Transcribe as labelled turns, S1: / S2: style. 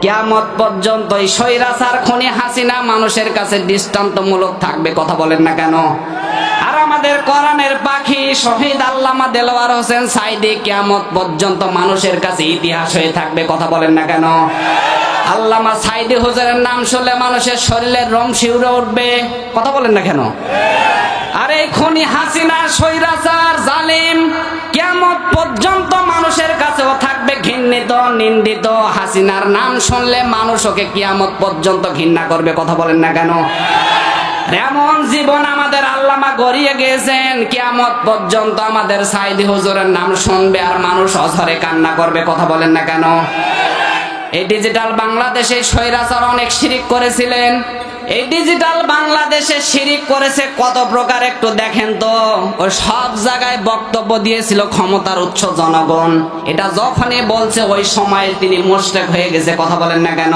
S1: কিয়ামত পর্যন্ত এই স্বৈরাচার খুনি হাসিনা মানুষের কাছে দৃষ্টান্তমূলক থাকবে। কথা বলেন না কেন? আর আমাদের কোরআনের পাখি শহীদ আল্লামা দেলোয়ার হোসেন সাঈদী কিয়ামত পর্যন্ত মানুষের কাছে ইতিহাস হয়ে থাকবে। কথা বলেন না কেন? আল্লামা সাঈদী হুজুরের নাম শুনলে মানুষের শরীরের রোম শিউরে উঠবে। কথা বলেন না কেন? আর এই খুনি হাসিনা স্বৈরাচার জালিম কিয়ামত পর্যন্ত মানুষের কাছেও থাকবে ঘৃণিত নিন্দিত। হাসিনার নাম শুনলে মানুষ ওকে কিয়ামত পর্যন্ত ঘৃণা করবে। কথা বলেন না কেন? এমন জীবন আমাদের আল্লামা গড়িয়ে গিয়েছেন, কিয়ামত পর্যন্ত আমাদের সাঈদী হুজুরের নাম শুনবে আর মানুষ অঝরে কান্না করবে। কথা বলেন না কেন? এই ডিজিটাল বাংলাদেশে স্বৈরাচার অনেক শিরিক করেছিলেন। এই ডিজিটাল বাংলাদেশে শিরিক করেছে কত প্রকার একটু দেখেন তো। ওই সব জায়গায় বক্তব্য দিয়েছিল ক্ষমতার উৎস জনগণ। এটা যখনই বলছে ওই সময় তিনি মুশরিক হয়ে গেছে। কথা বলেন না কেন?